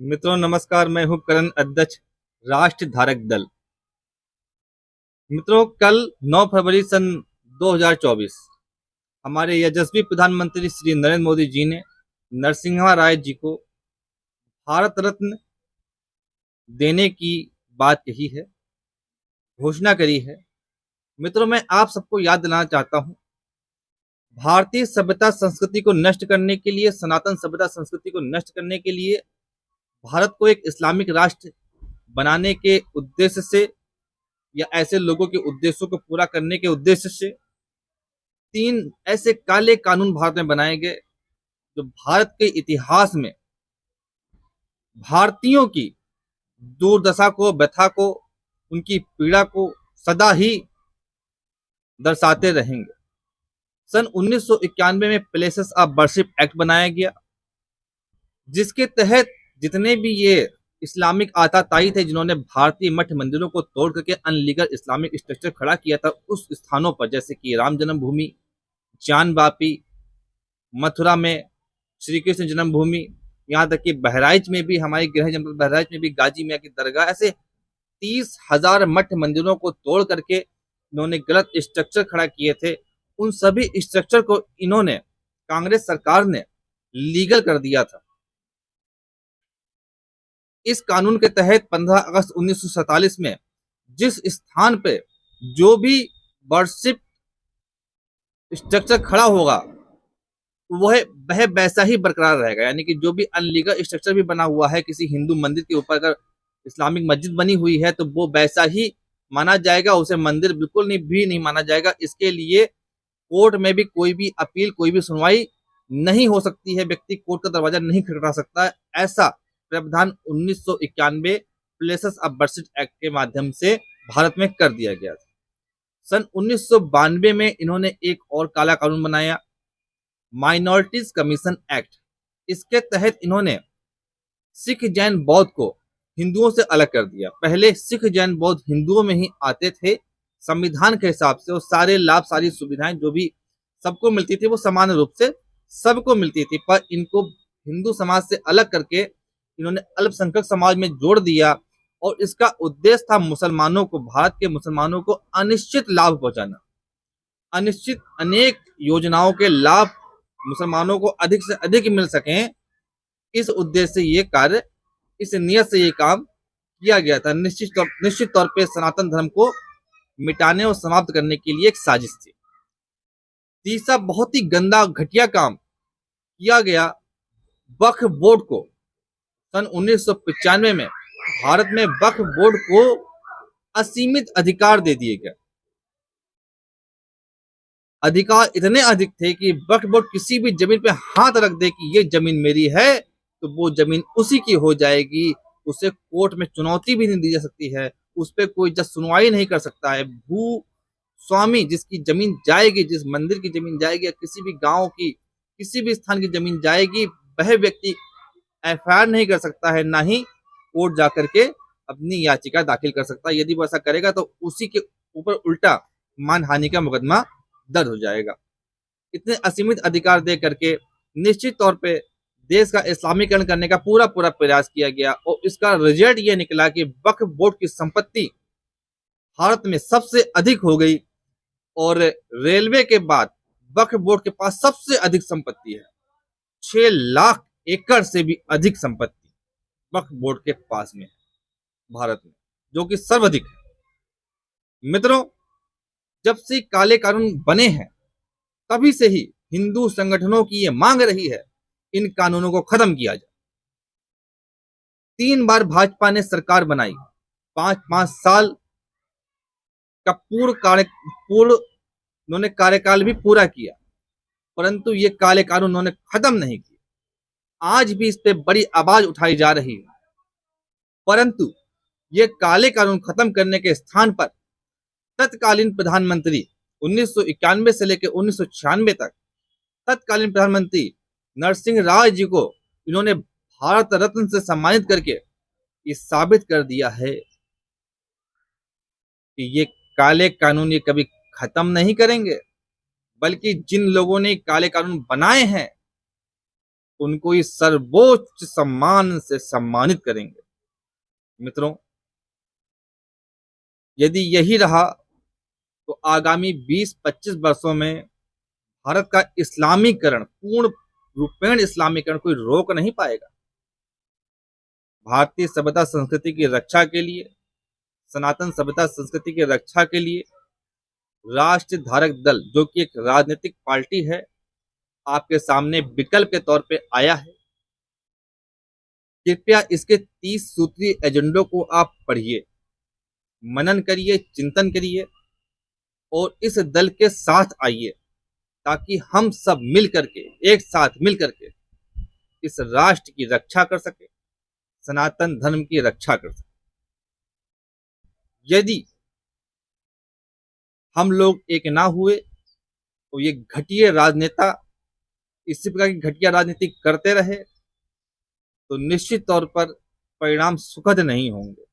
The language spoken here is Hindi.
मित्रों नमस्कार। मैं हूं करण, अध्यक्ष राष्ट्र धारक दल। मित्रों, कल 9 फरवरी सन 2024 हमारे यशस्वी प्रधानमंत्री श्री नरेंद्र मोदी जी ने नरसिम्हा राय जी को भारत रत्न देने की बात कही है, घोषणा करी है। मित्रों, मैं आप सबको याद दिलाना चाहता हूं, भारतीय सभ्यता संस्कृति को नष्ट करने के लिए, सनातन सभ्यता संस्कृति को नष्ट करने के लिए, भारत को एक इस्लामिक राष्ट्र बनाने के उद्देश्य से या ऐसे लोगों के उद्देश्यों को पूरा करने के उद्देश्य से 3 ऐसे काले कानून भारत में बनाए गए जो भारत के इतिहास में भारतीयों की दुर्दशा को, व्यथा को, उनकी पीड़ा को सदा ही दर्शाते रहेंगे। सन 1991 में प्लेसेस ऑफ वर्शिप एक्ट बनाया गया, जिसके तहत जितने भी ये इस्लामिक आताताई थे जिन्होंने भारतीय मठ मंदिरों को तोड़ करके अनलीगल इस्लामिक स्ट्रक्चर खड़ा किया था उस स्थानों पर, जैसे कि राम जन्मभूमि, चांद बापी, मथुरा में श्री कृष्ण जन्मभूमि, यहाँ तक कि बहराइच में भी, हमारी गृह जनपद बहराइच में भी गाजी मियाँ की दरगाह, ऐसे 30,000 मठ मंदिरों को तोड़ करके इन्होंने गलत स्ट्रक्चर खड़ा किए थे। उन सभी स्ट्रक्चर को इन्होंने, कांग्रेस सरकार ने लीगल कर दिया था। इस कानून के तहत 15 अगस्त 1947 में जिस स्थान पे जो भी वर्शिप स्ट्रक्चर खड़ा होगा वह वैसा ही बरकरार रहेगा। यानी कि जो भी अनलीगल स्ट्रक्चर भी बना हुआ है किसी हिंदू मंदिर के ऊपर, अगर इस्लामिक मस्जिद बनी हुई है तो वो वैसा ही माना जाएगा, उसे मंदिर बिल्कुल नहीं माना जाएगा। इसके लिए कोर्ट में भी कोई भी अपील, कोई भी सुनवाई नहीं हो सकती है, व्यक्ति कोर्ट का दरवाजा नहीं खटखटा सकता है। ऐसा प्रावधान 1991 प्लेसेस ऑफ वर्शिप एक्ट के माध्यम से भारत में कर दिया गया था। सन 1992 में इन्होंने एक और काला कानून बनाया, माइनॉरिटीज कमीशन एक्ट। इसके तहत इन्होंने सिख, जैन, बौद्ध को हिंदुओं से अलग कर दिया। पहले सिख, जैन, बौद्ध हिंदुओं में ही आते थे। संविधान के हिसाब से वो सारे लाभ, सारी सुविधाएं जो भी सबको मिलती थी वो समान रूप से सबको मिलती थी, पर इनको हिंदू समाज से अलग करके इन्होंने अल्पसंख्यक समाज में जोड़ दिया और इसका उद्देश्य था मुसलमानों को, भारत के मुसलमानों को अनिश्चित लाभ पहुंचाना। अनिश्चित अनेक योजनाओं के लाभ मुसलमानों को अधिक से अधिक मिल सकें, इस उद्देश्य से ये कार्य, इस नियत से ये काम किया गया था। निश्चित तौर पे सनातन धर्म को मिटाने और समाप्त करने के लिए एक साजिश थी। तीसरा बहुत ही गंदा, घटिया काम किया गया, वक्फ बोर्ड को सन 1995 में भारत में वक्फ बोर्ड को असीमित अधिकार दे दिए गए। अधिकार इतने अधिक थे कि वक्फ बोर्ड किसी भी जमीन पे हाथ रख दे कि ये जमीन मेरी है तो वो जमीन उसी की हो जाएगी। उसे कोर्ट में चुनौती भी नहीं दी जा सकती है, उस पर कोई जज सुनवाई नहीं कर सकता है। भू स्वामी जिसकी जमीन जाएगी, जिस मंदिर की जमीन जाएगी या किसी भी गांव की, किसी भी स्थान की जमीन जाएगी, वह व्यक्ति एफआईआर नहीं कर सकता है, ना ही कोर्ट जाकर के अपनी याचिका दाखिल कर सकता है। यदि वो ऐसा करेगा तो उसी के ऊपर उल्टा मानहानि का मुकदमा दर्ज हो जाएगा। इतने असीमित अधिकार दे करके निश्चित तौर पे देश का इस्लामीकरण करने का पूरा प्रयास किया गया और इसका रिजल्ट ये निकला कि वक्फ बोर्ड की संपत्ति भारत में सबसे अधिक हो गई और रेलवे के बाद वक्फ बोर्ड के पास सबसे अधिक संपत्ति है। 6 लाख एकड़ से भी अधिक संपत्ति वक्फ बोर्ड के पास में है भारत में, जो कि सर्वाधिक है। मित्रों, जब से काले कानून बने हैं तभी से ही हिंदू संगठनों की ये मांग रही है इन कानूनों को खत्म किया जाए। 3 बार भाजपा ने सरकार बनाई, 5-5 साल का उन्होंने कार्यकाल भी पूरा किया, परंतु ये काले कानून उन्होंने खत्म नहीं किए। आज भी इस पे बड़ी आवाज उठाई जा रही है, परंतु ये काले कानून खत्म करने के स्थान पर तत्कालीन प्रधानमंत्री 1991 से लेकर 1996 तक तत्कालीन प्रधानमंत्री नरसिम्हा राय जी को इन्होंने भारत रत्न से सम्मानित करके ये साबित कर दिया है कि ये काले कानून ये कभी खत्म नहीं करेंगे, बल्कि जिन लोगों ने काले कानून बनाए हैं उनको इस सर्वोच्च सम्मान से सम्मानित करेंगे। मित्रों, यदि यही रहा तो आगामी 20-25 वर्षों में भारत का इस्लामीकरण, पूर्ण रूपेण इस्लामीकरण कोई रोक नहीं पाएगा। भारतीय सभ्यता संस्कृति की रक्षा के लिए, सनातन सभ्यता संस्कृति की रक्षा के लिए राष्ट्र धारक दल, जो कि एक राजनीतिक पार्टी है, आपके सामने विकल्प के तौर पे आया है। कृपया इसके 30 सूत्रीय एजेंडों को आप पढ़िए, मनन करिए, चिंतन करिए और इस दल के साथ आइए, ताकि हम सब मिल करके, एक साथ मिल करके इस राष्ट्र की रक्षा कर सके, सनातन धर्म की रक्षा कर सके। यदि हम लोग एक ना हुए तो ये घटिया राजनेता इसी प्रकार की घटिया राजनीति करते रहे तो निश्चित तौर पर परिणाम सुखद नहीं होंगे।